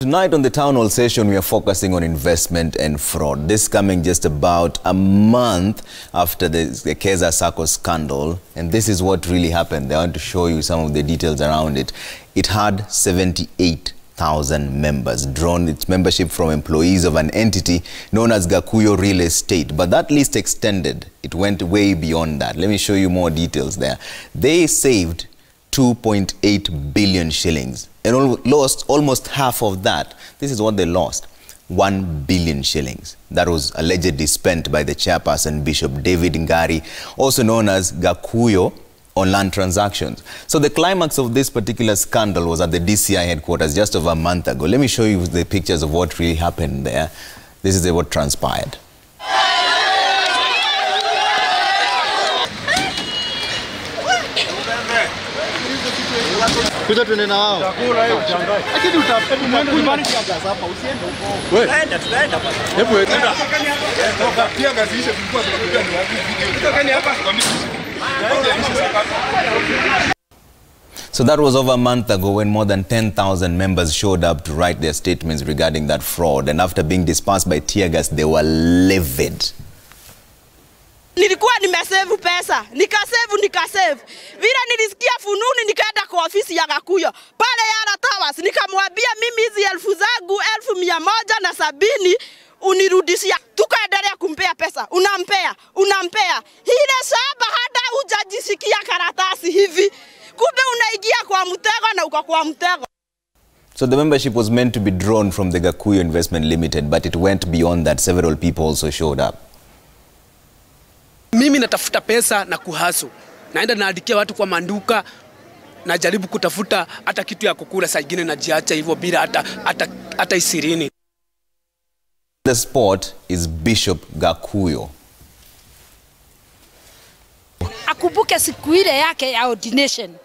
Tonight on the town hall session, we are focusing on investment and fraud. This coming just about a month after the Keza Sacco scandal. And this is what really happened. I want to show you some of the details around it. It had 78,000 members, drawn its membership from employees of an entity known as Gakuyo Real Estate. But that list extended. It went way beyond that. Let me show you more details there. They saved 2.8 billion shillings and lost almost half of that. This is what they lost, 1 billion shillings. That was allegedly spent by the chairperson, Bishop David Ngari, also known as Gakuyo, on land transactions. So the climax of this particular scandal was at the DCI headquarters just over a month ago. Let me show you the pictures of what really happened there. This is what transpired. So that was over a month ago when more than 10,000 members showed up to write their statements regarding that fraud. And after being dispersed by tear gas, they were livid. Nilikuwa nimesave pesa, nikasave. Vile nilisikia fununu nikaenda kwa ofisi ya Gakuyo. Pale Yara Towers nikamwambia mimi hizi 1,170 unirudishia. Tukaendelea kumpea pesa, unampea. Ile shamba hata hujajisikia karatasi hivi. Kumbe unaingia kwa mtego na uko kwa mtego. So the membership was meant to be drawn from the Gakuyo Investment Limited, but it went beyond that. Several people also showed up. Mimi natafuta pesa na kuhaso. Naenda naandikia watu kwa manduka, najaribu kutafuta hata kitu ya kukula, saa ingine najiacha hivyo bila hata isirini. The spot is Bishop Gakuyo. Akumbuke siku ile yake ya ordination.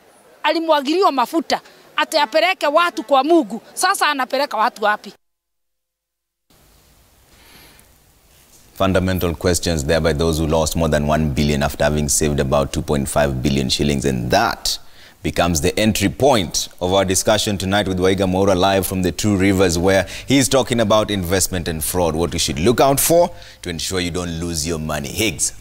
Alimwagiliwa mafuta, atayapeleke watu kwa Mungu. Sasa anapeleka watu wapi? Fundamental questions there by those who lost more than 1 billion after having saved about 2.5 billion shillings. And that becomes the entry point of our discussion tonight with Waiga Mora live from the Two Rivers, where he's talking about investment and fraud, what you should look out for to ensure you don't lose your money. Higgs.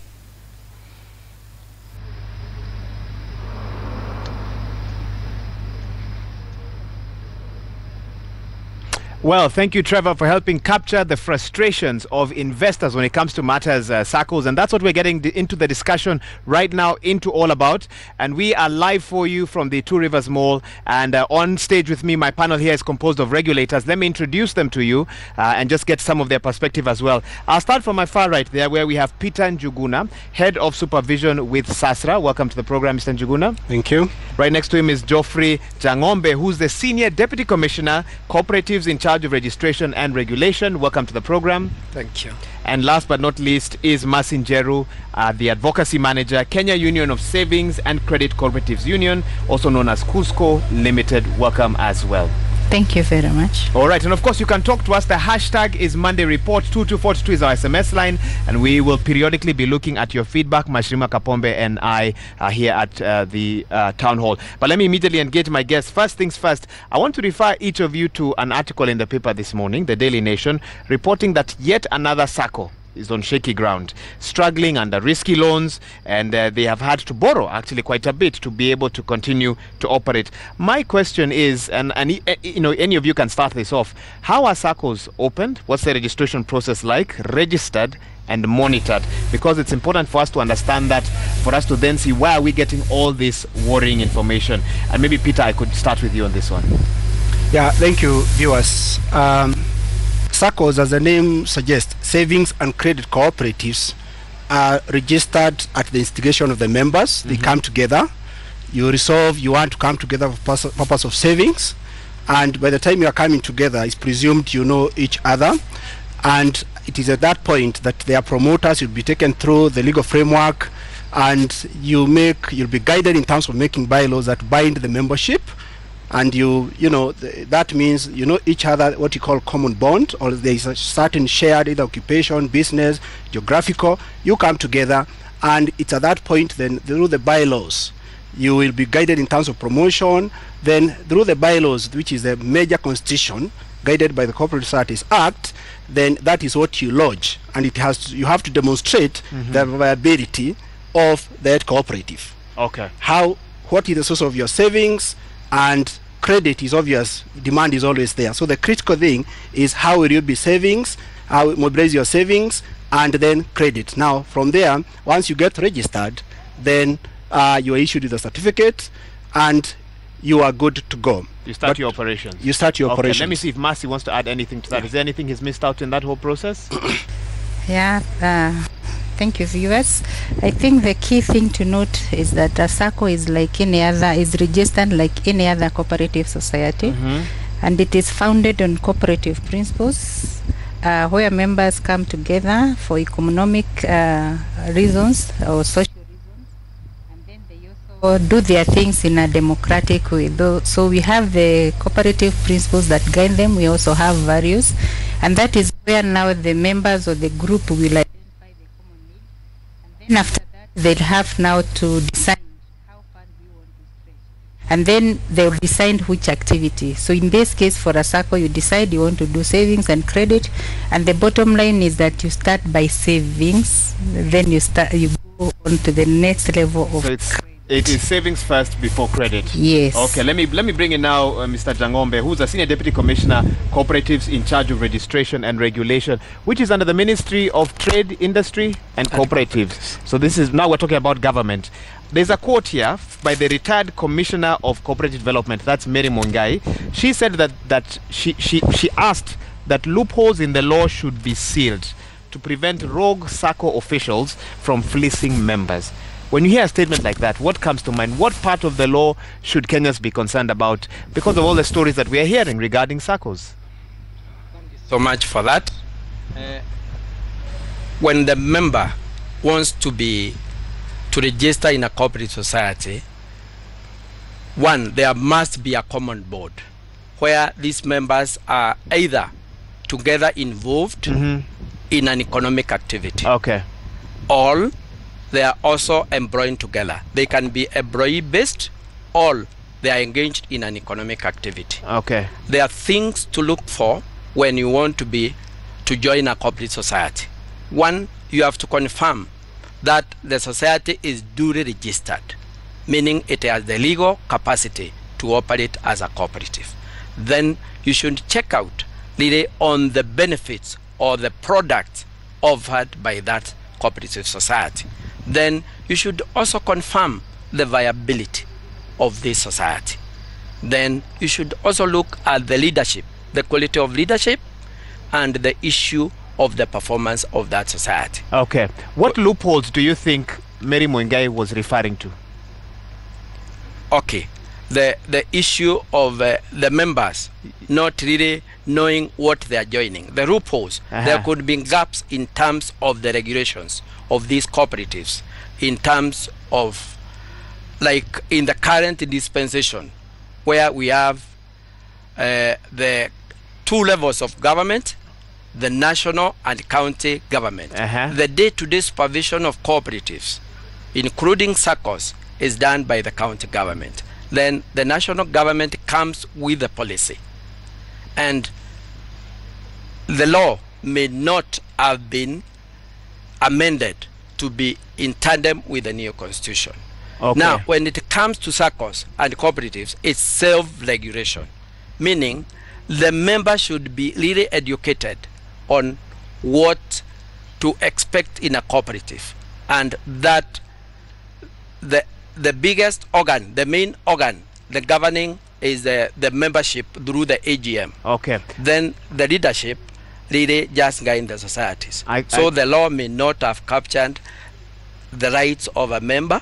Well, thank you, Trevor, for helping capture the frustrations of investors when it comes to matters SACCOs. And that's what we're getting into the discussion right now into All About. And we are live for you from the Two Rivers Mall. And on stage with me, my panel here is composed of regulators. Let me introduce them to you and just get some of their perspective as well. I'll start from my far right there, where we have Peter Njuguna, Head of Supervision with SASRA. Welcome to the program, Mr. Njuguna. Thank you. Right next to him is Geoffrey Jangombe, who's the Senior Deputy Commissioner, Cooperatives in charge of registration and regulation. Welcome to the program. Thank you. And last but not least is Masin Jeru, the Advocacy Manager, Kenya Union of Savings and Credit Cooperatives Union, also known as Cusco Limited. Welcome as well. Thank you very much. All right, and of course you can talk to us. The hashtag is Monday Report. 2242 is our SMS line, and we will periodically be looking at your feedback. Mashrima Kapombe and I are here at the town hall. But let me immediately engage my guests. First things first, I want to refer each of you to an article in the paper this morning, the Daily Nation, reporting that yet another SACCO is on shaky ground, struggling under risky loans, and they have had to borrow actually quite a bit to be able to continue to operate. My question is, and you know, any of you can start this off, how are SACCOs opened? What's the registration process like, registered and monitored? Because it's important for us to understand that, for us to then see where are we getting all this worrying information. And maybe Peter, I could start with you on this one. Yeah, thank you, viewers. SACCOs, as the name suggests, savings and credit cooperatives, are registered at the instigation of the members. They come together. You resolve you want to come together for purpose of savings, and by the time you are coming together, it's presumed you know each other, and it is at that point that their promoters will be taken through the legal framework, and you'll be guided in terms of making bylaws that bind the membership. And you know, that means you know each other, what you call common bond, or there is a certain shared either occupation, business, geographical. You come together, and it's at that point then through the bylaws you will be guided in terms of promotion. Then through the bylaws, which is a major constitution, guided by the Corporate Societies Act, then that is what you lodge, and you have to demonstrate the viability of that cooperative. Okay. What is the source of your savings, and credit is obvious, demand is always there. So the critical thing is how will you be savings, how mobilize your savings, and then credit. Now from there, once you get registered, then you are issued with a certificate and you are good to go. You start your operations. You start your operations. Let me see if Marcy wants to add anything to that. Is there anything he's missed out in that whole process? Yeah, thank you, viewers. I think the key thing to note is that a SACCO is like any other, is registered like any other cooperative society, and it is founded on cooperative principles, where members come together for economic reasons or social reasons, and then they also do their things in a democratic way. So we have the cooperative principles that guide them. We also have values, and that is where now the members of the group will identify the common needs, and then after that they'll have now to decide how far we want to stretch, and then they'll decide which activity. So in this case, for a SACCO, you decide you want to do savings and credit, and the bottom line is that you start by savings, then you go on to the next level of So it is savings first before credit. Yes. Okay, let me bring in now Mr. Jangombe, who's a Senior Deputy Commissioner, Cooperatives in charge of registration and regulation, which is under the Ministry of Trade, Industry and Cooperatives. So this is, now we're talking about government. There's a quote here by the retired Commissioner of Cooperative Development, that's Mary Mungai. She said that she asked that loopholes in the law should be sealed to prevent rogue SACCO officials from fleecing members. When you hear a statement like that, what comes to mind? What part of the law should Kenyans be concerned about because of all the stories that we are hearing regarding SACCOs? Thank you so much for that. When the member wants to register in a cooperative society, one, there must be a common board where these members are either together involved in an economic activity. Okay. Or they are also employing together. They can be employee-based, or they are engaged in an economic activity. Okay. There are things to look for when you want to join a cooperative society. One, you have to confirm that the society is duly registered, meaning it has the legal capacity to operate as a cooperative. Then you should check out really on the benefits or the products offered by that cooperative society. Then you should also confirm the viability of this society. Then you should also look at the leadership, the quality of leadership, and the issue of the performance of that society. Okay. What loopholes do you think Mary Mungai was referring to? Okay. The issue of the members not really knowing what they are joining. The loopholes. There could be gaps in terms of the regulations of these cooperatives, in terms of, like in the current dispensation, where we have the two levels of government, the national and county government. The day-to-day supervision of cooperatives, including SACCOs, is done by the county government. Then the national government comes with the policy, and the law may not have been amended to be in tandem with the new constitution. Okay. Now, when it comes to SACCOs and cooperatives, it's self-regulation, meaning the member should be really educated on what to expect in a cooperative, and that the biggest organ, the main organ, the governing is the membership through the AGM. Okay. Then the leadership really just guide the societies. So the law may not have captured the rights of a member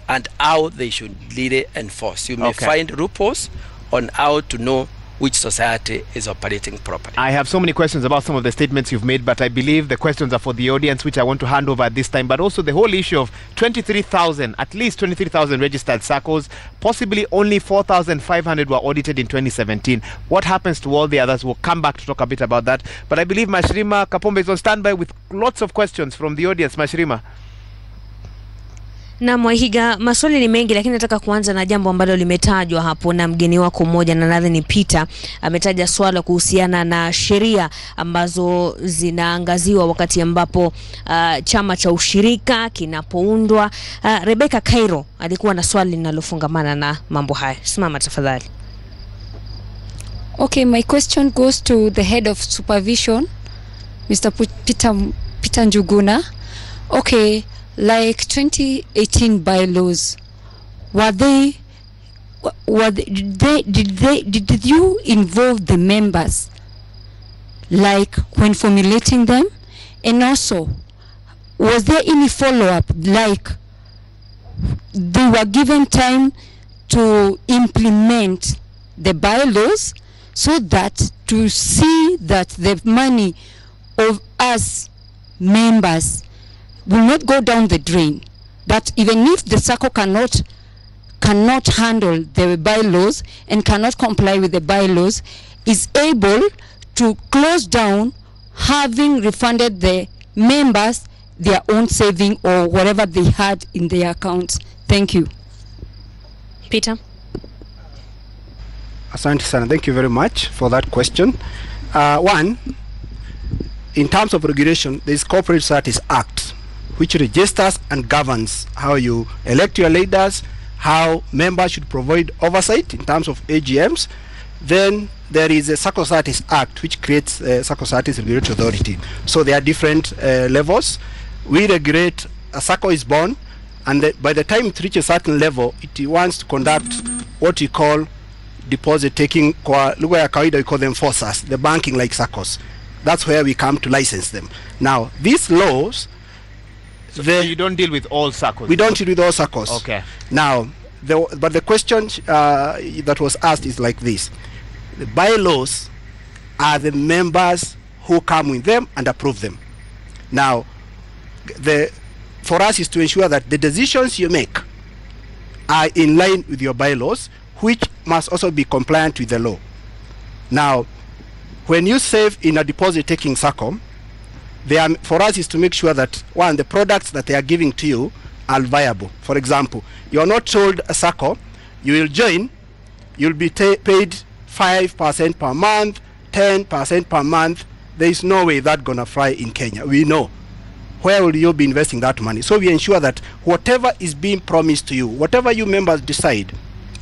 and how they should really enforce. You may find loopholes on how to know which society is operating properly. I have so many questions about some of the statements you've made, but I believe the questions are for the audience, which I want to hand over at this time. But also the whole issue of 23,000, at least 23,000 registered SACCOs, possibly only 4,500 were audited in 2017. What happens to all the others? We'll come back to talk a bit about that. But I believe Mashrima Kapombe is on standby with lots of questions from the audience. Mashrima. Na Mwahiga, maswali ni mengi lakini nataka kuanza na jambo ambalo limetajwa hapo na mgeni wako mmoja, na nadhani Peter ametaja swala kuhusiana na sheria ambazo zinaangaziwa wakati ambapo chama cha ushirika kinapoundwa. Rebecca Cairo alikuwa na swali linalofungamana na mambo haya. Simama tafadhali. Okay, my question goes to the head of supervision, Mr. Peter Njuguna. Okay, like 2018 bylaws, did you involve the members, like when formulating them? And also, was there any follow-up, like they were given time to implement the bylaws so that to see that the money of us members will not go down the drain, that even if the SACCO cannot handle the bylaws and cannot comply with the bylaws, is able to close down, having refunded the members their own saving or whatever they had in their accounts. Thank you. Peter. Asante sana. Thank you very much for that question. One, in terms of regulation, there is Corporate Societies Act, which registers and governs how you elect your leaders, how members should provide oversight in terms of AGMs. Then there is a SACCO Societies Act, which creates a SACCO Societies Regulatory Authority. So there are different levels. We regulate, a SACCO is born, and by the time it reaches a certain level, it wants to conduct what we call deposit taking. Kwa lugha ya kawaida we call them forces, the banking like SACCOs. That's where we come to license them. Now, these laws, so you don't deal with all SACCOs? We don't deal with all SACCOs. Okay. Now, but the question that was asked is like this. The bylaws are the members who come with them and approve them. Now, for us is to ensure that the decisions you make are in line with your bylaws, which must also be compliant with the law. Now, when you save in a deposit-taking SACCO, for us is to make sure that, one, the products that they are giving to you are viable. For example, you are not told a SACCO, you will join, you'll be paid 5% per month, 10% per month. There is no way that's going to fly in Kenya. We know. Where will you be investing that money? So we ensure that whatever is being promised to you, whatever you members decide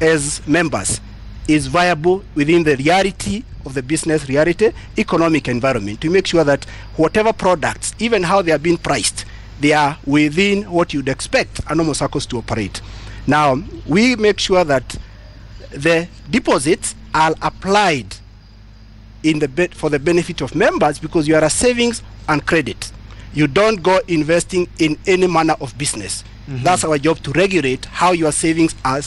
as members, is viable within the reality of the business reality, economic environment, to make sure that whatever products, even how they are being priced, they are within what you'd expect a normal SACCOs to operate. Now, we make sure that the deposits are applied for the benefit of members, because you are a savings and credit. You don't go investing in any manner of business. That's our job, to regulate how your savings are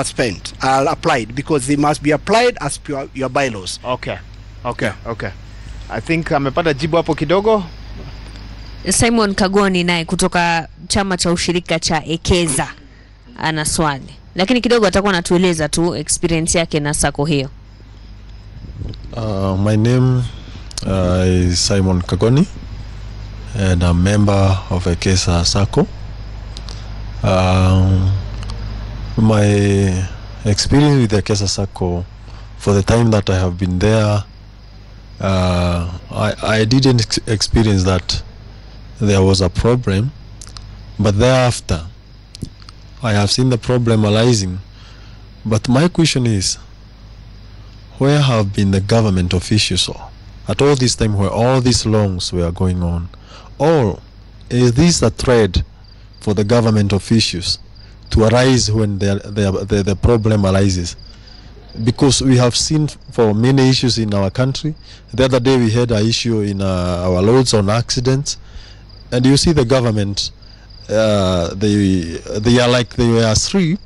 spent, are applied, because they must be applied as per your bylaws. Okay. I think amepata jibu hapo kidogo. Simon Kagoni naye kutoka chama cha ushirika cha Ekeza ana swali, lakini kidogo atakuwa anatueleza tu experience yake na SACCO hiyo. My name is Simon Kagoni, and I'm a member of Ekeza SACCO. My experience with the Ekeza SACCO, for the time that I have been there, I didn't experience that there was a problem, but thereafter I have seen the problem arising. But my question is, where have been the government officials at all this time, where all these loans were going on? Or is this a threat for the government officials to arise when the problem arises? Because we have seen for many issues in our country. The other day we had an issue in our roads on accidents, and you see the government, they are like they were asleep,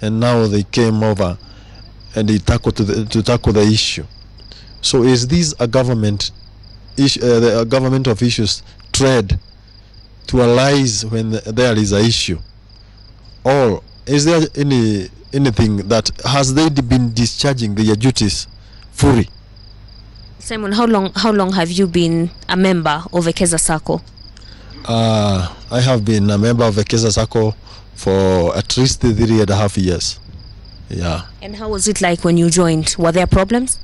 and now they came over and they tackle to tackle the issue. So is this a government issue, the government officials tread to arise when there is an issue? Or is there anything that has they been discharging their duties fully? Simon, how long have you been a member of Ekeza SACCO? I have been a member of the Keza Sacco for at least 3.5 years. Yeah. And how was it like when you joined? Were there problems?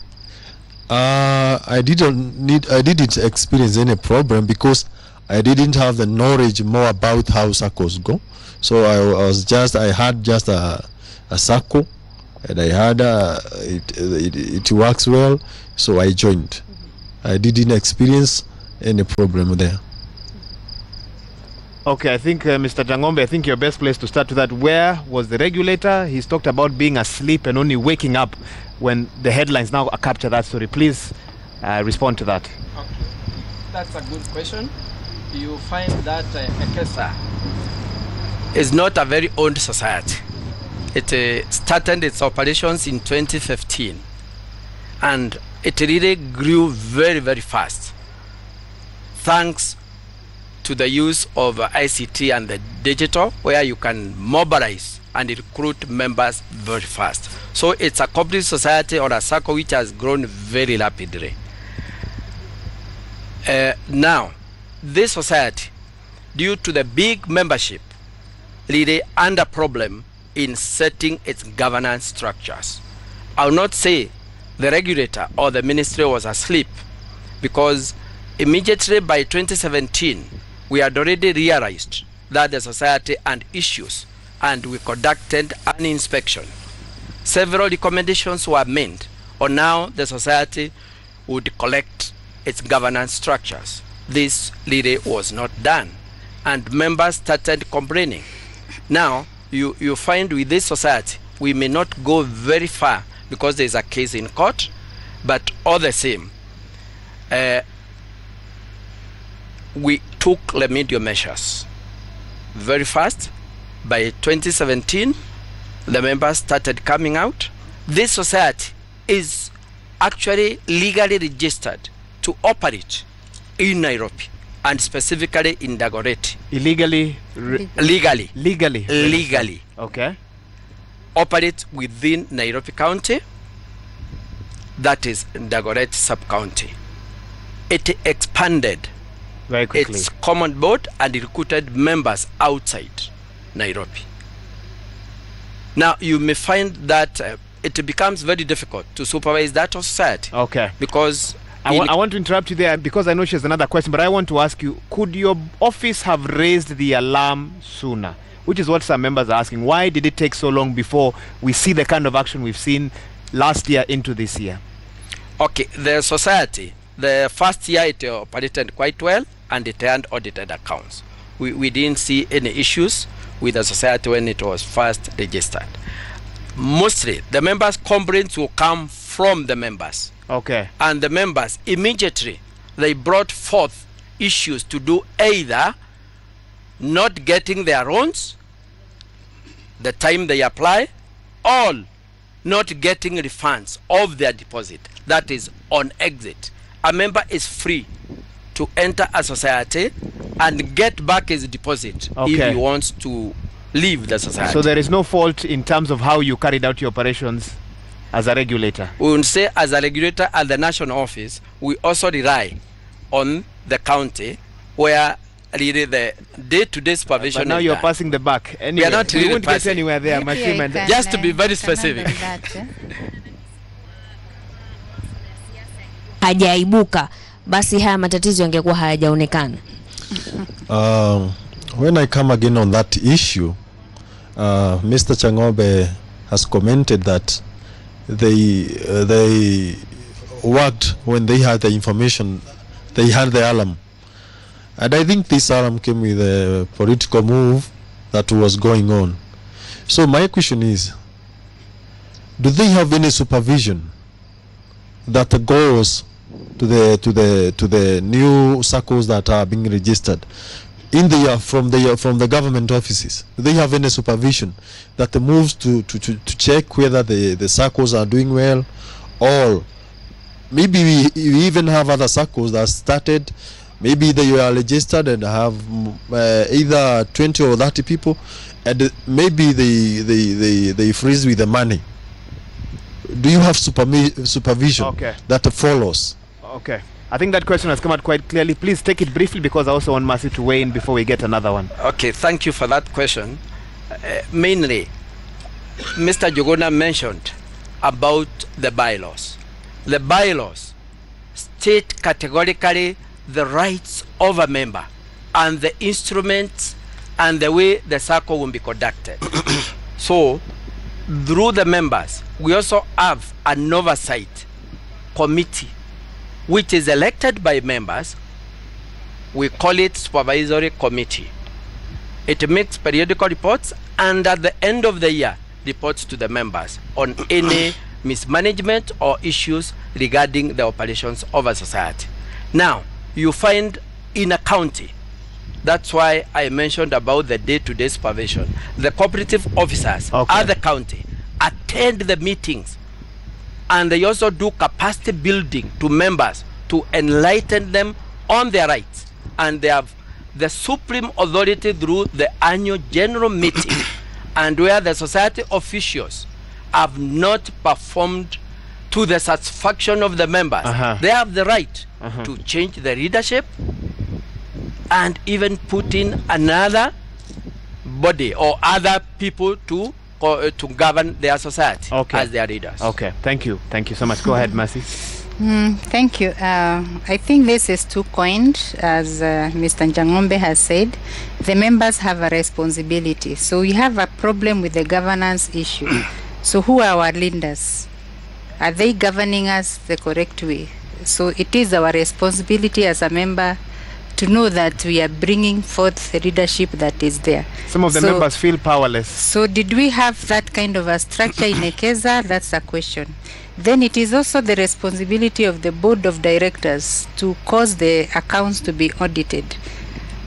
I didn't experience any problem because I didn't have the knowledge more about how SACCOs go. So I had just a SACCO, and I had it works well, so I joined. I didn't experience any problem there. Okay, I think Mr. Jangombe, I think you're best placed to start with that. Where was the regulator? He's talked about being asleep and only waking up when the headlines now capture that story. Please respond to that. Okay. That's a good question. You find that EKESA is not a very old society. It started its operations in 2015, and it really grew very, very fast, thanks to the use of ICT and the digital, where you can mobilize and recruit members very fast. So it's a cooperative society or a SACCO which has grown very rapidly. Now, this society, due to the big membership, really under problem in setting its governance structures. I will not say the regulator or the ministry was asleep, because immediately by 2017, we had already realized that the society had issues, and we conducted an inspection. Several recommendations were made on how the society would collect its governance structures. This really was not done, and members started complaining. Now, you find with this society, we may not go very far because there is a case in court, but all the same, we took remedial measures very fast. By 2017, the members started coming out. This society is actually legally registered to operate in Nairobi, and specifically in Dagoretti. Illegally? Legally. Okay. Operate within Nairobi County, that is Dagoretti sub-county. It expanded very quickly its common board and recruited members outside Nairobi. Now, you may find that it becomes very difficult to supervise that society. Okay. Because I want to interrupt you there, because I know she has another question, but I want to ask you, could your office have raised the alarm sooner? Which is what some members are asking. Why did it take so long before we see the kind of action we've seen last year into this year? Okay, the society, the first year it operated quite well, and it earned audited accounts. We didn't see any issues with the society when it was first registered. Mostly, the members' complaints will come from the members. Okay. And the members, immediately, they brought forth issues to do either not getting their loans the time they apply, or not getting refunds of their deposit. That is on exit. A member is free to enter a society and get back his deposit if he wants to leave the society. So there is no fault in terms of how you carried out your operations as a regulator? We will say as a regulator at the national office, we also rely on the county, where really the day-to-day supervision. But now you're passing the buck. Anyway, we are not really we won't get passing anywhere there, just to be very specific. Hajaibuka, basi haya matatizo yangekuwa hayajaonekana. When I come again on that issue, Mr. Changobe has commented that they worked when they had the information, they had the alarm. And I think this alarm came with a political move that was going on. So my question is, do they have any supervision that goes to the new SACCOs that are being registered in from the government offices? Do they have any supervision that moves to check whether the SACCOs are doing well? Or maybe we even have other SACCOs that started, maybe they were registered and have either 20 or 30 people, and maybe they freeze with the money. Do you have supervision that follows? Okay. I think that question has come out quite clearly. Please take it briefly because I also want Mercy to weigh in before we get another one. Okay, thank you for that question. Mainly, Mr. Jogona mentioned about the bylaws. The bylaws state categorically the rights of a member and the instruments and the way the circle will be conducted. So, through the members, we also have an oversight committee which is elected by members. We call it supervisory committee. It makes periodical reports and at the end of the year reports to the members on any mismanagement or issues regarding the operations of a society. Now, you find in a county, that's why I mentioned about the day-to-day supervision. The cooperative officers at the county attend the meetings and they also do capacity building to members to enlighten them on their rights. And they have the supreme authority through the annual general meeting and where the society officials have not performed to the satisfaction of the members, they have the right to change the leadership and even put in another body or other people to govern their society as their leaders. Okay, thank you so much. Go ahead, Mercy. Thank you. I think this is too coined, as Mr. Njang'ombe has said. The members have a responsibility. So we have a problem with the governance issue. So who are our leaders? Are they governing us the correct way? So it is our responsibility as a member to know that we are bringing forth the leadership that is there. Some of the members feel powerless. So did we have that kind of a structure in Ekeza? That's a question. Then it is also the responsibility of the board of directors to cause the accounts to be audited.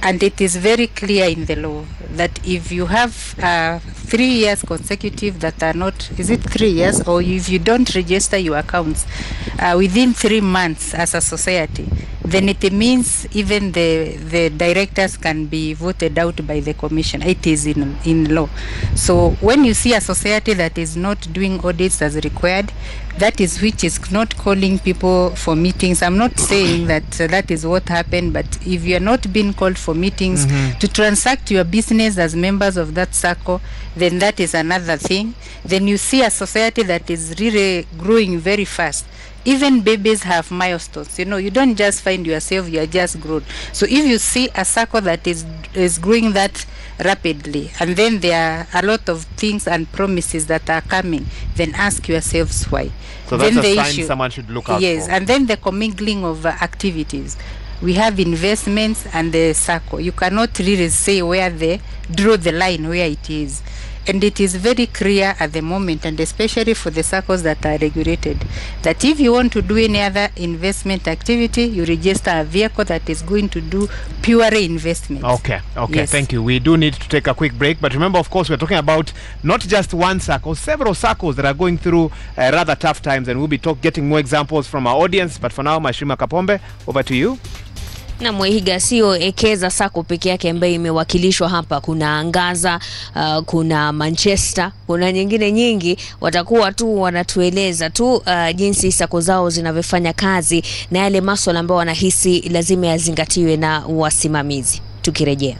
And it is very clear in the law that if you have 3 years consecutive that are not, is it 3 years, or if you don't register your accounts within 3 months as a society, then it means even the directors can be voted out by the commission. It is in law. So when you see a society that is not doing audits as required, that is which is not calling people for meetings. I'm not saying that that is what happened, but if you are not being called for meetings to transact your business as members of that circle, then that is another thing. Then you see a society that is really growing very fast. Even babies have milestones. You know, you don't just find yourself, you are just grown. So if you see a circle that is growing that rapidly, and then there are a lot of things and promises that are coming, then ask yourselves why. So then that's the a sign issue, someone should look out for. Yes, and then the commingling of activities. We have investments and the circle. You cannot really say draw the line where it is. And it is very clear at the moment, and especially for the circles that are regulated, that if you want to do any other investment activity, you register a vehicle that is going to do pure investment. Okay, yes. Thank you. We do need to take a quick break, but remember, of course, we're talking about not just one circle, several circles that are going through rather tough times, and we'll be getting more examples from our audience. But for now, Mashirima Kapombe, over to you. Na Mwihiga, sio Ekeza Sako peke yake ambayo imewakilishwa hapa. Kuna Angaza, kuna Manchester, kuna nyingine nyingi. Watakuwa tu wanatueleza tu jinsi sako zao zinavyofanya kazi na yale masuala ambayo wanahisi lazima yazingatiwe na wasimamizi. Tukirejea.